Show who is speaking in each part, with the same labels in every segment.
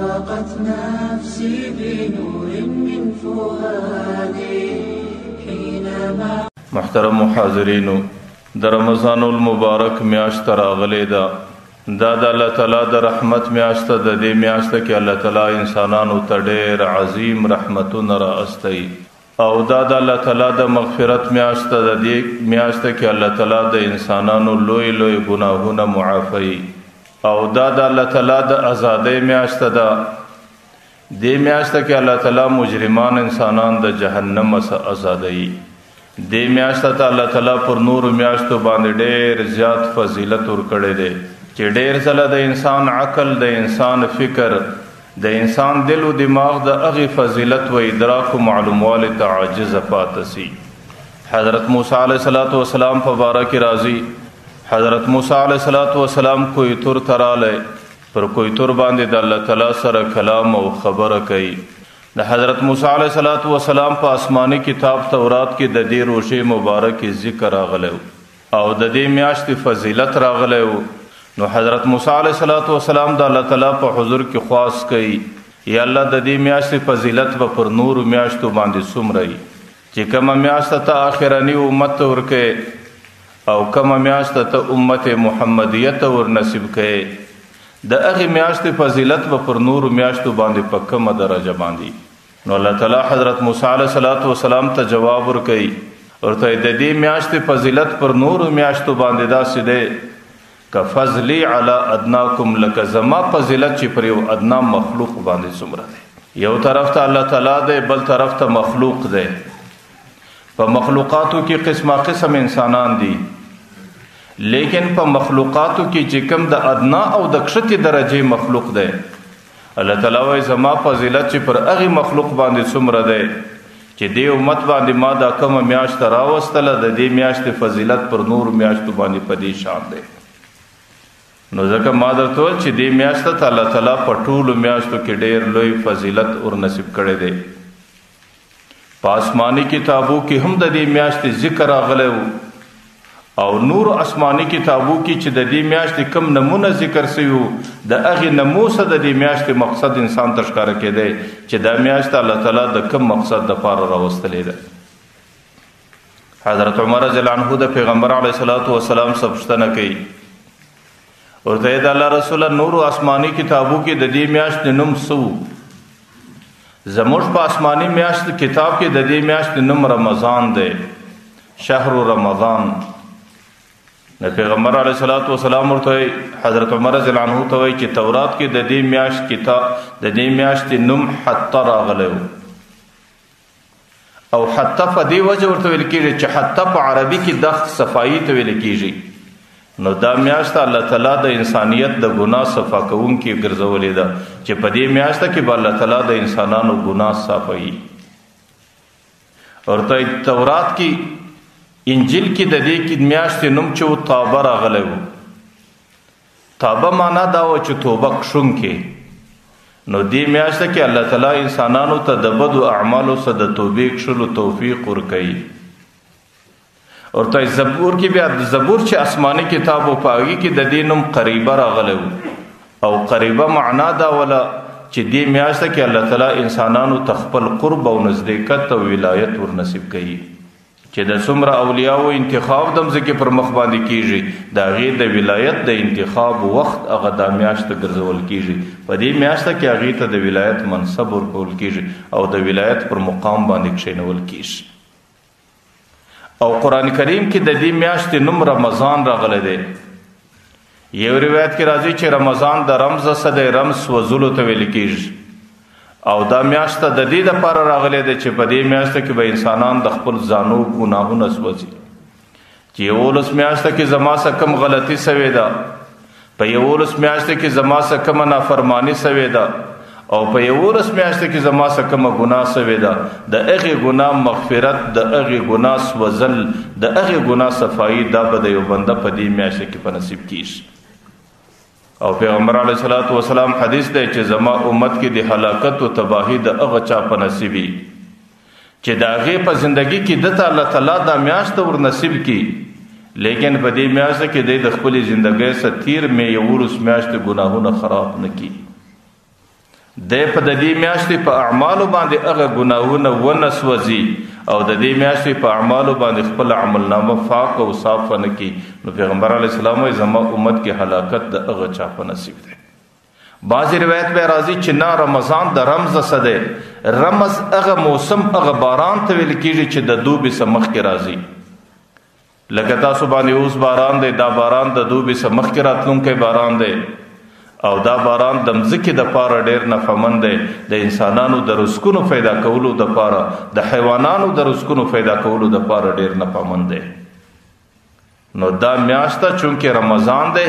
Speaker 1: ضاقت نفسي بنور من فؤادي حينما.
Speaker 2: محترم حاضرینو، د رمضان المبارک میاشت راغلی ده. دا د الله تعالی د رحمت میاشت ده. د دې میاشت کې الله تعالی انسانانو ته ډېر عظیم رحمتونه رااستی او دا د الله تعالی د مغفرت میاشت ده. د دې میاشت کې الله تعالی د انسانانو لوی لوی ګناهونه معافی او دا د الله تعالی د آزادۍ میاشت ده. دې میاشت کې الله تعالی مجرمان انسانان د جهنم څخه آزادوي. دې میاشت ته الله تعالی پر نور میاشتو باندې ډېر زیات فضیلت ورکړی دی چې ډېر ځله د انسان عقل، د انسان فکر، د انسان دل او دماغ د هغې فضیلت و ادراک و معلوموالي ته عاجزه پاته سي. حضرت موسی علیه السلام په باره کې راځي. حضرت موسی علیه السلام کویتور ته رالی. پر کویتور باندې د الله تعالی سره کلام او خبره کوي. د حضرت موسی علیه السلام په آسماني کتاب تورات کې د دې روژې مبارکې ذکر راغلی او د دې میاشتې فضیلت راغلی و. نو حضرت موسی علیه السلام د الله تعالی په حضور کې خواست کوي، یا الله د دې میاشتې فضیلت به پر نورو میاشتو باندې څومره وي چې کومه میاشت ته آخرني امت ته ورکوې او کومه میاشت ته امت محمدیه ته ورنصیب کوې. د هغې میاشتې فضیلت به پر نورو میاشتو باندې په کومه درجه باندې. نو الله تعالی حضرت موسی علیه السلام ته جواب ورکوي، ورته د دې میاشتې فضیلت پر نورو میاشتو باندې داسې دی که فضلی علی ادناکم، لکه زما فضیلت چې پر یو ادنا مخلوق باندې څومره دی. یو طرف ته الله تعالی دی، بل طرف ته مخلوق دی. په مخلوقاتو کې قسمه قسم انسانان دي، لیکن په مخلوقاتو کې چې کوم د ادنا او د کښتې درجې مخلوق دی، الله تعالی وایي زما فضیلت چې پر هغې مخلوق باندې څومره دی چې دې امت باندې ما دا کومه میاشت راوستله، د دې میاشتې فضیلت پر نورو میاشتو باندې په دې شان دی. نو ځکه ما درته وویل چې دې میاشت ته الله تعالی په ټولو میاشتو کې ډېر لوی فضیلت ورنصیب کړی دی. په آسماني کتابو کې هم د دې میاشتې ذکر راغلی و او نور آسماني کتابو کې چې د دې میاشتې کم نمونه ذکر شوي وو، د هغې نمو څخه د دې میاشتې مقصد انسان ته ښکاره کېدی چې دا میاشت الله تعالی د کم مقصد دپاره راوستلی ده. حضرت عمر رضی الله عنه د پیغمبر علیه السلام څخه پوښتنه کوي، ورته یې د الله رسوله نورو آسماني کتابو کې د دې میاشتې نوم څه و؟ زموږ په آسماني میاشت کتاب کې د دې میاشتې نوم رمضان دی، شهر رمضان. د پیغمبر علیه السلام ورته حضرت عمر رضی الله عنه ته وایي چې تورات کې د دې میاشت کتاب د دې میاشتې نوم حته راغلی و او حته په دې وجه ورته ویل کېږي چې حته په عربي کې د صفایي ته ویل کېږي. نو دا میاشت الله تعالی د انسانیت د ګناه صفا کوونکې ګرځولې ده چې په دې میاشت کې به الله تعالی د انسانانو ګناه صافوي. ورته تورات کې انجیل کې د دې میاشتې نوم چې و توبه راغلی و. توبه معنا دا و چې توبه کښونکی. نو دې میاشت کې الله تعالی انسانانو ته د بدو اعمالو څخه د توبې کښلو توفیق ورکوي. ورته زبور کې بیا د زبور چې آسماني کتاب و په هغې کې د دې نوم قریبه راغلی و او قریبه معنا دا وله چې دې میاشت کې الله تعالی انسانانو ته خپل قرب او نزدېکت او ولایت ورنصیب کوي چې د څومره اولیاو انتخاب د مځکې پر مخ باندې کېږي د هغې د ولایت د انتخاب وخت هغه دا میاشت ګرځول کېږي. په دې میاشت کې هغې ته د ولایت منصب ورکول کېږي او د ولایت پر مقام باندې کښېنول کېږي. او قرآن کریم کې د دې میاشتې نوم رمضان راغلی دی. یو روایت کې راځي چې رمضان د رمز څخه دی، رمز سوځلو ته ویل کېږي او دا میاشت د دې دپاره راغلی دی چې په دې میاشت کې به انسانان د خپل ځانو ګناهونه سوځي. چې 11 میاشت کې زما څخه کم غلطي سوې ده، په 11 میاشت کې زما څخه کمه نافرماني سوې ده او په 11 میاشت کې زما څخه کومه ګناه سوې ده، د هغې ګناه مغفرت، د هغې ګناه سوځل، د هغې ګناه صفایي دا به د یو بنده په دې میاشت کې په نصیب کېږي. او پیغمبر علیه السلام حدیث دی چې زما امت کې د هلاکت او تباهي د هغه چا په نصیب وي چې د هغې په زندګي کې دته الله تعالی دا میاشت ور نصیب کړي، لیکن په دې میاشت کې دی د خپلې زندګۍ څخه تیر مې 11 میاشتې ګناهونه خراب نه کړي د په د دې میاشتې په اعمالو باندې هغه ګناهونه ونسوځي او د دې میاشتې په اعمالو باندې خپل عملنامه پاک او صاف نه کی نو پیغمبر علیه السلام زما امت کې هلاکت د هغه چا په نصیب دی. بعضی روایت به راځي چې نه رمضان د رمز سده رمز هغه موسم هغه باران ته ویل کېږي چې د دوبي سمخ کې راځي لکه تاسو باندې اوس باران دی دا باران د دوبي سمخ کې راتلونکی باران دی او دا باران د مځکې د پاره ډېر نفعمند دی د انسانانو د رزقونو پیدا کولو د پاره د حیوانانو د رزقونو پیدا کولو د پاره ډېر نفعمند دی. نو دا میاشت چونکه رمضان دی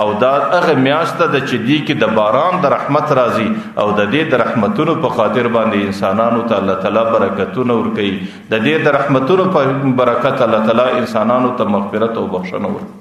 Speaker 2: او دا هغه میاشت د چې دی کې د باران د رحمت راځي او د دې د رحمتونو په خاطر باندې انسانانو ته الله تعالی برکتونه ورکوي د دې د رحمتونو په برکت الله تعالی انسانانو ته مغفرت او بخښنه ورکوي.